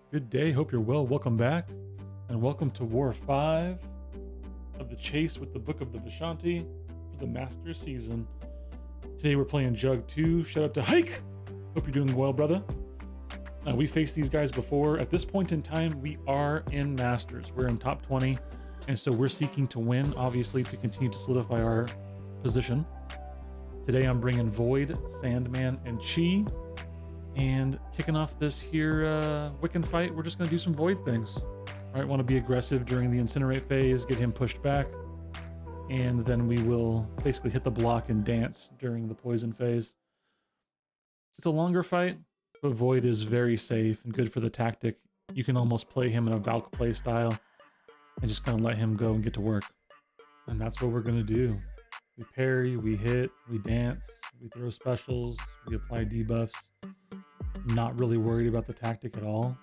Good day, hope you're well. Welcome back, and welcome to War 5 of the Chase with the Book of the Vishanti for the Master Season. Today we're playing Jugg2. Shout out to Hike! Hope you're doing well, brother. We faced these guys before. At this point in time, we are in Masters. We're in top 20, and so we're seeking to win, obviously, to continue to solidify our position. Today I'm bringing Void, Sandman, and Chee. And kicking off this here Wiccan fight, we're just going to do some Void things. All right, want to be aggressive during the Incinerate phase, get him pushed back, and then we will basically hit the block and dance during the Poison phase. It's a longer fight, but Void is very safe and good for the tactic. You can almost play him in a Valk play style and just kind of let him go and get to work. And that's what we're going to do. We parry, we hit, we dance, we throw specials, we apply debuffs. Not really worried about the tactic at all.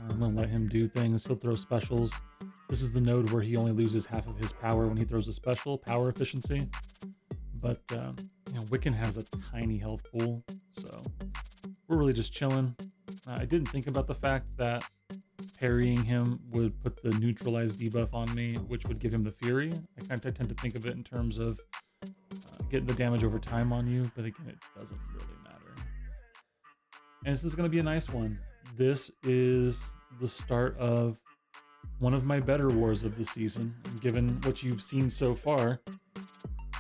I'm going to let him do things. He'll throw specials. This is the node where he only loses half of his power when he throws a special, power efficiency. But, Wiccan has a tiny health pool, so we're really just chilling. I didn't think about the fact that parrying him would put the neutralize debuff on me, which would give him the Fury. I tend to think of it in terms of getting the damage over time on you, but again, it doesn't really matter. And this is going to be a nice one. This is the start of one of my better wars of the season. And given what you've seen so far,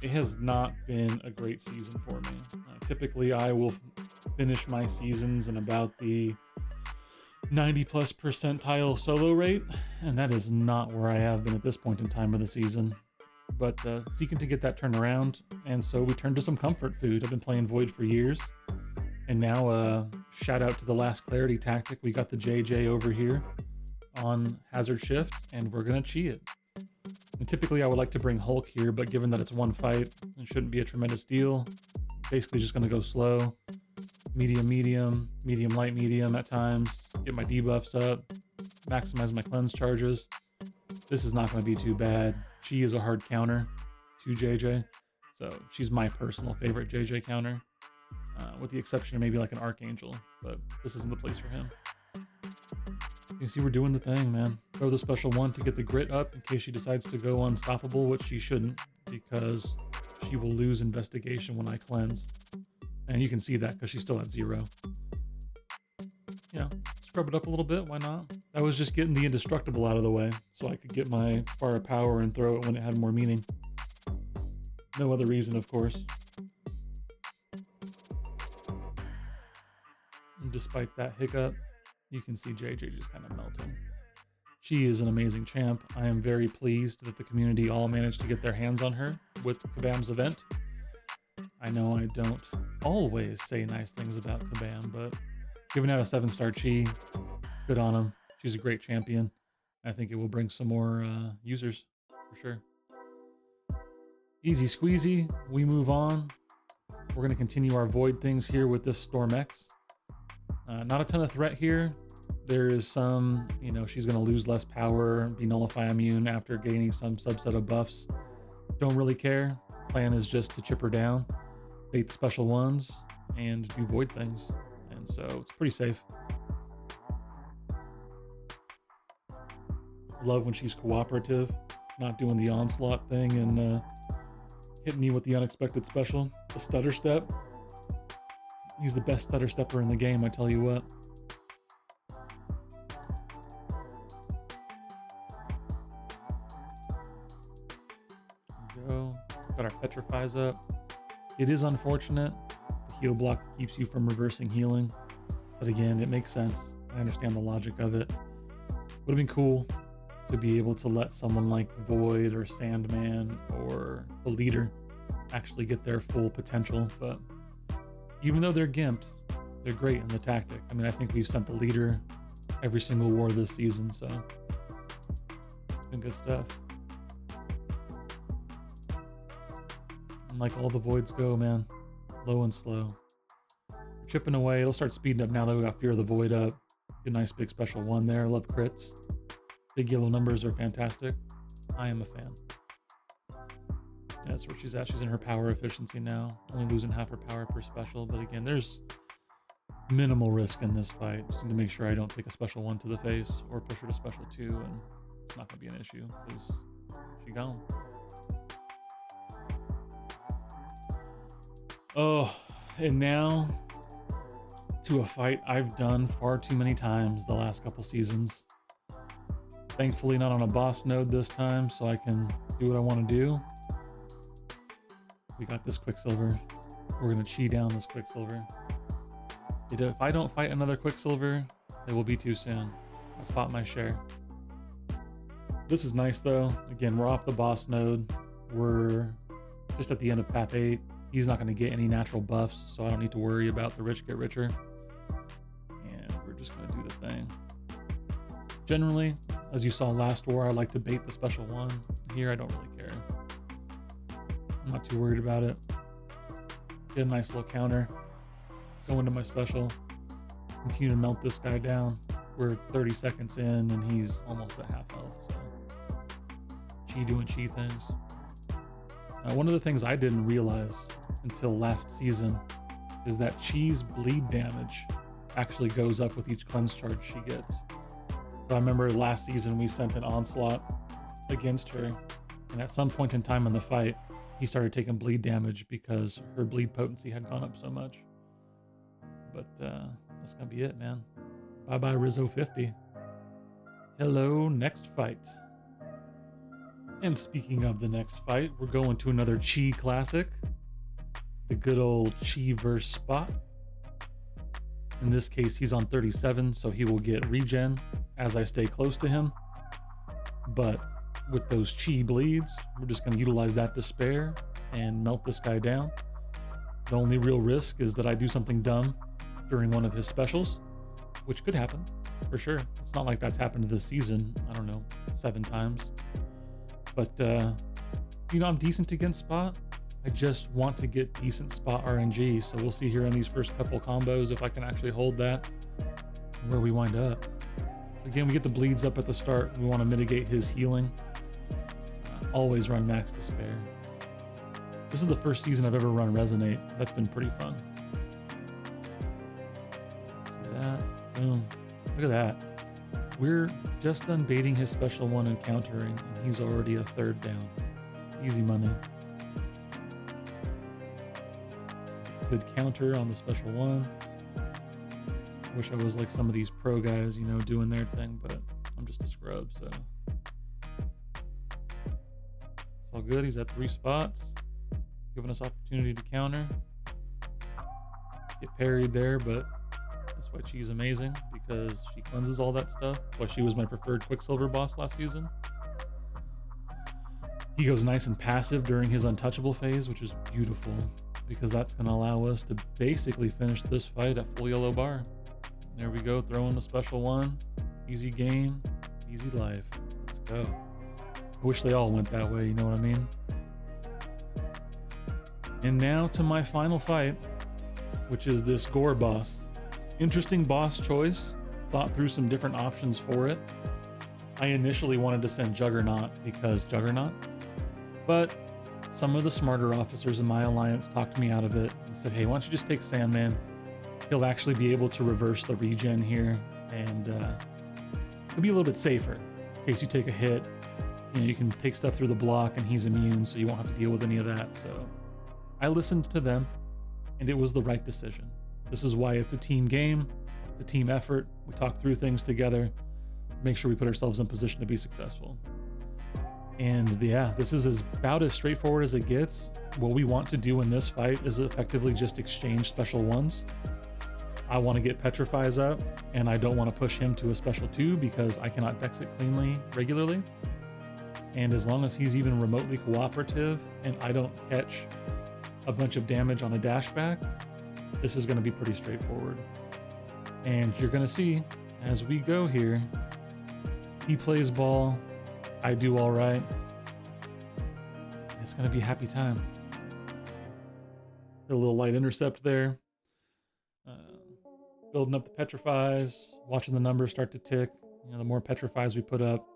it has not been a great season for me. Typically, I will finish my seasons in about the 90+ percentile solo rate, and that is not where I have been at this point in time of the season. But seeking to get that turned around, and so we turned to some comfort food. I've been playing Void for years. And now, shout out to the last clarity tactic. We got the JJ over here on hazard shift, and we're gonna Chee it. And typically I would like to bring Hulk here, but given that it's one fight, it shouldn't be a tremendous deal. Basically just gonna go slow, medium, light, medium at times, get my debuffs up, maximize my cleanse charges. This is not gonna be too bad. Chee is a hard counter to JJ, so she's my personal favorite JJ counter. With the exception of maybe like an Archangel, but this isn't the place for him. You can see we're doing the thing, man. Throw the special one to get the grit up in case she decides to go unstoppable, which she shouldn't, because she will lose investigation when I cleanse. And you can see that because she's still at 0. Scrub it up a little bit, why not? I was just getting the indestructible out of the way so I could get my bar of power and throw it when it had more meaning. No other reason, of course. And despite that hiccup, you can see JJ just kind of melting. She is an amazing champ. I am very pleased that the community all managed to get their hands on her with Kabam's event. I know I don't always say nice things about Kabam, but giving out a 7-star Chee, good on him. She's a great champion. I think it will bring some more users, for sure. Easy squeezy, we move on. We're going to continue our Void things here with this Storm X. Not a ton of threat here. There is some, she's going to lose less power, be nullify immune after gaining some subset of buffs. Don't really care. Plan is just to chip her down, bait the special ones, and do Void things. And so it's pretty safe. Love when she's cooperative, not doing the onslaught thing and hitting me with the unexpected special. The stutter step. He's the best stutter stepper in the game, I tell you what. There we go. Got our petrifies up. It is unfortunate. The heal block keeps you from reversing healing. But again, it makes sense. I understand the logic of it. Would have been cool to be able to let someone like Void or Sandman or the leader actually get their full potential, but even though they're gimped, they're great in the tactic. I mean, I think we've sent the leader every single war this season, so it's been good stuff. And like all the Voids go, man, low and slow. We're chipping away. It'll start speeding up now that we got Fear of the Void up. Get a nice big special one there. Love crits. Big yellow numbers are fantastic. I am a fan. That's where she's at. She's in her power efficiency now. Only losing half her power per special. But again, there's minimal risk in this fight. Just need to make sure I don't take a special 1 to the face or push her to special 2, and it's not going to be an issue because she gone. Oh, and now to a fight I've done far too many times the last couple seasons. Thankfully not on a boss node this time, so I can do what I want to do. We got this Quicksilver. We're going to Chee down this Quicksilver. If I don't fight another Quicksilver, it will be too soon. I fought my share. This is nice though. Again, we're off the boss node. We're just at the end of path 8. He's not going to get any natural buffs, so I don't need to worry about the rich get richer. And we're just going to do the thing. Generally, as you saw last war, I like to bait the special 1. Here, I don't really care. I'm not too worried about it. Get a nice little counter. Go into my special. Continue to melt this guy down. We're 30 seconds in, and he's almost at half health. So, Chee doing Chee things. Now, one of the things I didn't realize until last season is that Chee's bleed damage actually goes up with each cleanse charge she gets. So I remember last season we sent an onslaught against her, and at some point in time in the fight, he started taking bleed damage because her bleed potency had gone up so much. But that's gonna be it, man. Bye-bye Rizzo 50. Hello, next fight. And speaking of the next fight, we're going to another Chee classic. The good old Chee versus Spot. In this case, he's on 37, so he will get regen as I stay close to him. But with those Chee bleeds, we're just going to utilize that to spare and melt this guy down. The only real risk is that I do something dumb during one of his specials, which could happen, for sure. It's not like that's happened this season, I don't know, 7 times. But, you know, I'm decent against Spot. I just want to get decent Spot RNG, so we'll see here in these first couple combos if I can actually hold that and where we wind up. So again, we get the bleeds up at the start. We want to mitigate his healing. Always run max to spare. This is the first season I've ever run Resonate. That's been pretty fun. See that? Boom. Look at that. We're just done baiting his special 1 and countering, and he's already a 3rd down. Easy money. Good counter on the special 1. Wish I was like some of these pro guys, you know, doing their thing, but I'm just a scrub, so. It's all good. He's at 3 spots, giving us opportunity to counter. Get parried there, but that's why Chee's amazing, because she cleanses all that stuff. That's why she was my preferred Quicksilver boss last season. He goes nice and passive during his untouchable phase, which is beautiful, because that's going to allow us to basically finish this fight at full yellow bar. There we go, throwing the special 1. Easy game, easy life. Let's go. I wish they all went that way, you know what I mean? And now to my final fight, which is this Gorr boss. Interesting boss choice. Thought through some different options for it. I initially wanted to send Juggernaut because Juggernaut, but some of the smarter officers in my alliance talked me out of it and said, hey, why don't you just take Sandman? He'll actually be able to reverse the regen here, and it'll be a little bit safer in case you take a hit. You know, you can take stuff through the block and he's immune, so you won't have to deal with any of that. So I listened to them, and it was the right decision. This is why it's a team game. It's a team effort. We talk through things together, make sure we put ourselves in position to be successful. And yeah, this is about as straightforward as it gets. What we want to do in this fight is effectively just exchange special 1s. I want to get Petrifies up, and I don't want to push him to a special 2 because I cannot dex it cleanly regularly. And as long as he's even remotely cooperative and I don't catch a bunch of damage on a dashback, this is going to be pretty straightforward. And you're going to see as we go here, he plays ball, I do all right. It's going to be a happy time. A little light intercept there. Building up the Petrifies, watching the numbers start to tick. You know, the more Petrifies we put up,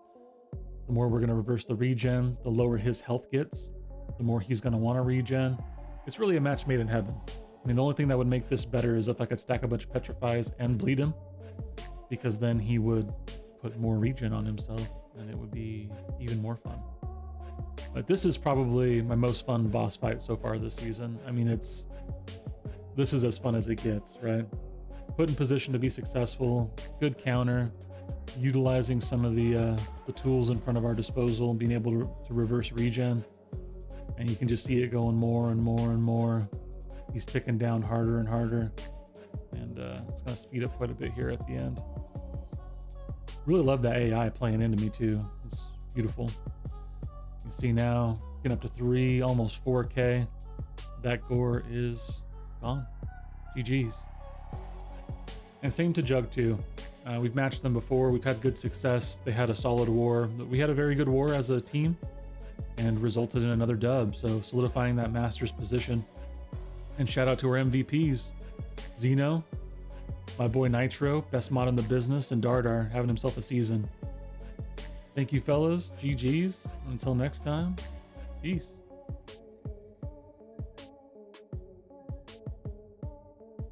the more we're going to reverse the regen. The lower his health gets, the more he's going to want to regen. It's really a match made in heaven. I mean, the only thing that would make this better is if I could stack a bunch of petrifies and bleed him, because then he would put more regen on himself and it would be even more fun. But this is probably my most fun boss fight so far this season. I mean, this is as fun as it gets, right? Put in position to be successful, good counter, utilizing some of the tools in front of our disposal, being able to reverse regen. And you can just see it going more and more and more. He's ticking down harder and harder. And it's going to speed up quite a bit here at the end. Really love that AI playing into me too. It's beautiful. You can see now, getting up to 3, almost 4K. That Gorr is gone. GG's. And same to Jugg2. We've matched them before. We've had good success. They had a solid war. We had a very good war as a team and resulted in another dub. So solidifying that Masters position. And shout out to our MVPs. Xeno, my boy Nitro, best mod in the business, and Dardar having himself a season. Thank you, fellas. GG's. Until next time, peace.